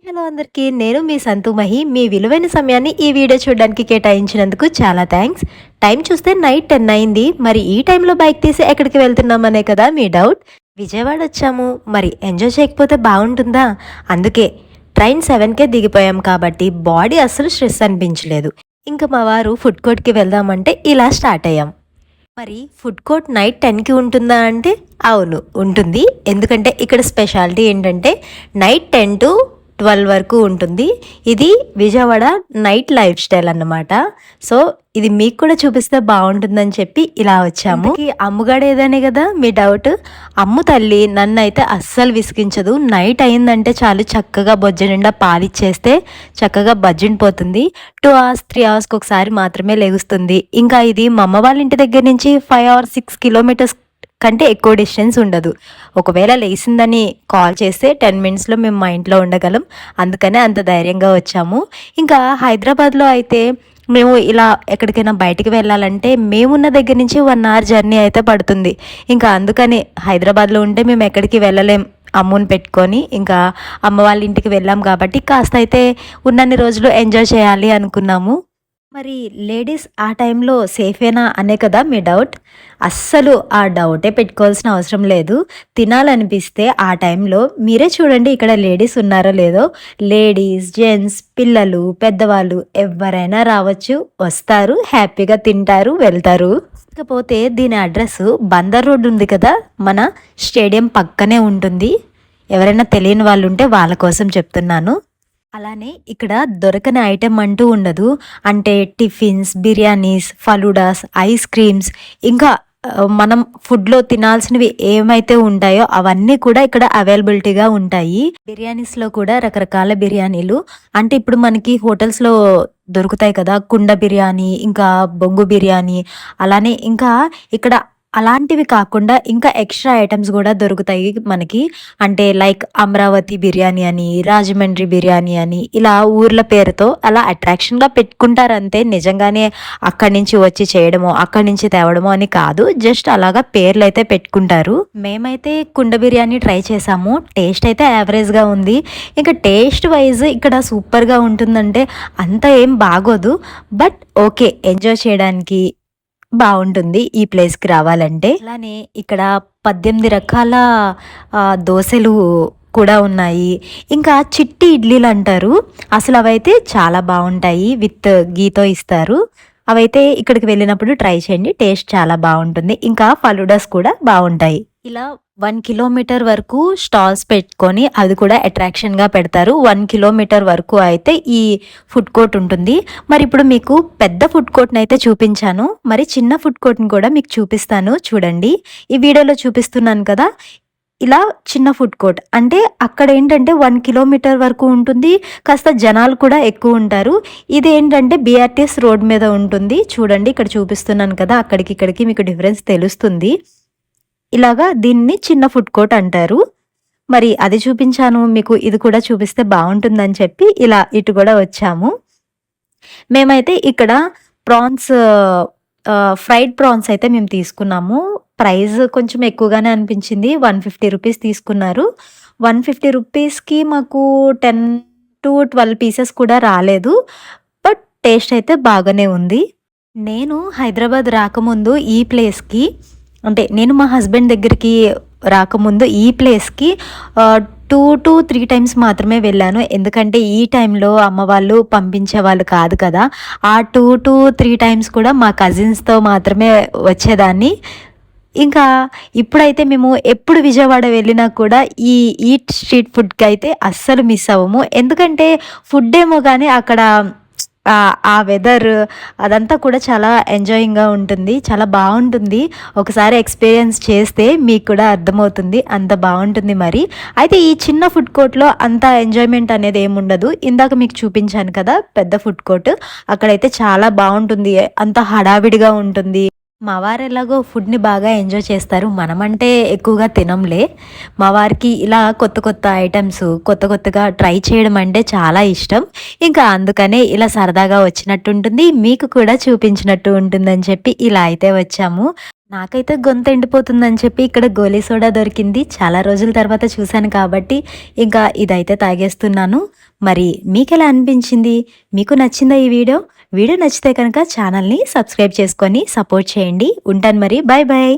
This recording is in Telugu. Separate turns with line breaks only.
హలో అందరికీ. నేను మీ సంతు మహి. మీ విలువైన సమయాన్ని ఈ వీడియో చూడడానికి కేటాయించినందుకు చాలా థ్యాంక్స్. టైం చూస్తే నైట్ 10 అయింది. మరి ఈ టైంలో బైక్ తీసి ఎక్కడికి వెళ్తున్నామనే కదా మీ డౌట్. విజయవాడ వచ్చాము. మరి ఎంజాయ్ చేయకపోతే బాగుంటుందా? అందుకే ట్రైన్ 7కే దిగిపోయాం కాబట్టి బాడీ అస్సలు స్ట్రెస్ అనిపించలేదు. ఇంకా మా వారు ఫుడ్ కోర్ట్కి వెళ్దామంటే ఇలా స్టార్ట్ అయ్యాం. మరి ఫుడ్ కోర్ట్ నైట్ 10కి ఉంటుందా అంటే అవును ఉంటుంది. ఎందుకంటే ఇక్కడ స్పెషాలిటీ ఏంటంటే నైట్ 10 to 12 వరకు ఉంటుంది. ఇది విజయవాడ నైట్ లైఫ్ స్టైల్ అన్నమాట. సో ఇది మీకు కూడా చూపిస్తే బాగుంటుందని చెప్పి ఇలా వచ్చాము. అమ్ముగాడేదనే కదా మీ డౌట్. అమ్ము తల్లి నన్ను అయితే అస్సలు విసిగించదు. నైట్ అయిందంటే చాలు చక్కగా బొజ్జ నిండా పాలిచ్చేస్తే చక్కగా బజ్జిండిపోతుంది. 2 hours 3 hoursకి ఒకసారి మాత్రమే లెగుస్తుంది. ఇంకా ఇది మా అమ్మ వాళ్ళ ఇంటి దగ్గర నుంచి 5 or 6 kilometers కంటే ఎక్కువ డిస్టెన్స్ ఉండదు. ఒకవేళ లేసిందని కాల్ చేస్తే 10 minutesలో మేము మా ఇంట్లో ఉండగలం. అందుకనే అంత ధైర్యంగా వచ్చాము. ఇంకా హైదరాబాద్లో అయితే మేము ఇలా ఎక్కడికైనా బయటికి వెళ్ళాలంటే మేమున్న దగ్గర నుంచి 1 hour జర్నీ అయితే పడుతుంది. ఇంకా అందుకని హైదరాబాద్లో ఉంటే మేము ఎక్కడికి వెళ్ళలేం. అమ్ముని పెట్టుకొని ఇంకా అమ్మ వాళ్ళ ఇంటికి వెళ్ళాం కాబట్టి కాస్త అయితే ఉన్నన్ని రోజులు ఎంజాయ్ చేయాలి అనుకున్నాము. మరి లేడీస్ ఆ టైంలో సేఫేనా అనే కదా మీ డౌట్. అస్సలు ఆ డౌటే పెట్టుకోవాల్సిన అవసరం లేదు. తినాలనిపిస్తే ఆ టైంలో మీరే చూడండి ఇక్కడ లేడీస్ ఉన్నారో లేదో. లేడీస్, జెంట్స్, పిల్లలు, పెద్దవాళ్ళు ఎవరైనా రావచ్చు, వస్తారు, హ్యాపీగా తింటారు, వెళ్తారు. ఇకపోతే దీని అడ్రస్ బందర్ రోడ్ ఉంది కదా, మన స్టేడియం పక్కనే ఉంటుంది. ఎవరైనా తెలియని వాళ్ళు ఉంటే వాళ్ళ కోసం చెప్తున్నాను. అలానే ఇక్కడ దొరకని ఐటెం అంటూ ఉండదు. అంటే tiffins, biryanis, faloodas, ice creams, ఇంకా మనం ఫుడ్లో తినాల్సినవి ఏమైతే ఉంటాయో అవన్నీ కూడా ఇక్కడ అవైలబిలిటీగా ఉంటాయి. బిర్యానీస్లో కూడా రకరకాల బిర్యానీలు, అంటే ఇప్పుడు మనకి హోటల్స్లో దొరుకుతాయి కదా, కుండ బిర్యానీ, ఇంకా బొంగు బిర్యానీ, అలానే ఇంకా ఇక్కడ అలాంటివి కాకుండా ఇంకా ఎక్స్ట్రా ఐటమ్స్ కూడా దొరుకుతాయి మనకి. అంటే లైక్ అమరావతి బిర్యానీ అని, రాజమండ్రి బిర్యానీ అని, ఇలా ఊర్ల పేరుతో అలా అట్రాక్షన్గా పెట్టుకుంటారు అంతే. నిజంగానే అక్కడి నుంచి వచ్చి చేయడమో అక్కడి నుంచి తేవడమో అని కాదు, జస్ట్ అలాగా పేర్లు అయితే పెట్టుకుంటారు. మేమైతే కుండ బిర్యానీ ట్రై చేసాము. టేస్ట్ అయితే యావరేజ్గా ఉంది. ఇంకా టేస్ట్ వైజ్ ఇక్కడ సూపర్గా ఉంటుందంటే అంత ఏం బాగోదు, బట్ ఓకే, ఎంజాయ్ చేయడానికి బాగుంటుంది ఈ ప్లేస్కి రావాలంటే. అలానే ఇక్కడ 18 రకాల దోశలు కూడా ఉన్నాయి. ఇంకా చిట్టి ఇడ్లీలు అంటారు, అసలు అవైతే చాలా బాగుంటాయి, విత్ గీతో ఇస్తారు. అవైతే ఇక్కడికి వెళ్ళినప్పుడు ట్రై చేయండి, టేస్ట్ చాలా బాగుంటుంది. ఇంకా ఫలూడాస్ కూడా బాగుంటాయి. ఇలా 1 kilometer వరకు స్టాల్స్ పెట్టుకొని అది కూడా అట్రాక్షన్గా పెడతారు. 1 kilometer వరకు అయితే ఈ ఫుడ్ కోర్ట్ ఉంటుంది. మరి ఇప్పుడు మీకు పెద్ద ఫుడ్ కోర్ట్ని అయితే చూపించాను, మరి చిన్న ఫుడ్ కోర్ట్ని కూడా మీకు చూపిస్తాను చూడండి. ఈ వీడియోలో చూపిస్తున్నాను కదా, ఇలా చిన్న ఫుడ్ కోర్ట్ అంటే అక్కడ ఏంటంటే 1 kilometer వరకు ఉంటుంది. కాస్త జనాలు కూడా ఎక్కువ ఉంటారు. ఇది ఏంటంటే బిఆర్టీఎస్ రోడ్ మీద ఉంటుంది. చూడండి ఇక్కడ చూపిస్తున్నాను కదా, అక్కడికి ఇక్కడికి మీకు డిఫరెన్స్ తెలుస్తుంది. ఇలాగా దీన్ని చిన్న ఫుడ్ కోర్ట్ అంటారు. మరి అది చూపించాను మీకు, ఇది కూడా చూపిస్తే బాగుంటుందని చెప్పి ఇలా ఇటు కూడా వచ్చాము. మేమైతే ఇక్కడ ప్రాన్స్, ఫ్రైడ్ ప్రాన్స్ అయితే మేము తీసుకున్నాము. ప్రైస్ కొంచెం ఎక్కువగానే అనిపించింది. 150 రూపీస్ తీసుకున్నారు. 150 రూపీస్కి మాకు 10 to 12 పీసెస్ కూడా రాలేదు, బట్ టేస్ట్ అయితే బాగానే ఉంది. నేను హైదరాబాద్ రాకముందు ఈ ప్లేస్కి, అంటే నేను మా హస్బెండ్ దగ్గరికి రాకముందు ఈ ప్లేస్కి 2 to 3 times మాత్రమే వెళ్ళాను. ఎందుకంటే ఈ టైంలో అమ్మ వాళ్ళు పంపించేవాళ్ళు కాదు కదా. ఆ 2 to 3 times కూడా మా కజిన్స్తో మాత్రమే వచ్చేదాన్ని. ఇంకా ఇప్పుడైతే మేము ఎప్పుడు విజయవాడ వెళ్ళినా కూడా ఈ ఈట్ స్ట్రీట్ ఫుడ్కి అయితే అస్సలు మిస్ అవ్వము. ఎందుకంటే ఫుడ్ ఏమో కానీ అక్కడ ఆ వెదర్ అదంతా కూడా చాలా ఎంజాయింగ్గా ఉంటుంది, చాలా బాగుంటుంది. ఒకసారి ఎక్స్పీరియన్స్ చేస్తే మీకు కూడా అర్థమవుతుంది, అంత బాగుంటుంది. మరి అయితే ఈ చిన్న ఫుడ్ కోర్ట్లో అంత ఎంజాయ్మెంట్ అనేది ఏముండదు. ఇందాక మీకు చూపించాను కదా పెద్ద ఫుడ్ కోర్ట్, అక్కడైతే చాలా బాగుంటుంది, అంత హడావిడిగా ఉంటుంది. మా వారు ఎలాగో ఫుడ్ని బాగా ఎంజాయ్ చేస్తారు, మనమంటే ఎక్కువగా తినంలే. మా వారికి ఇలా కొత్త కొత్త ఐటమ్స్ కొత్త కొత్తగా ట్రై చేయడం అంటే చాలా ఇష్టం. ఇంకా అందుకనే ఇలా సరదాగా వచ్చినట్టు ఉంటుంది, మీకు కూడా చూపించినట్టు ఉంటుందని చెప్పి ఇలా అయితే వచ్చాము. నాకైతే గొంతు ఎండిపోతుందని చెప్పి ఇక్కడ గోలీ సోడా దొరికింది. చాలా రోజుల తర్వాత చూశాను కాబట్టి ఇంకా ఇదైతే తాగేస్తున్నాను. మరి మీకెలా అనిపించింది? మీకు నచ్చిందా ఈ వీడియో? వీడియో నచ్చితే కనుక ఛానల్‌ని సబ్స్క్రైబ్ చేసుకొని సపోర్ట్ చేయండి. ఉంటాను మరి. Bye bye.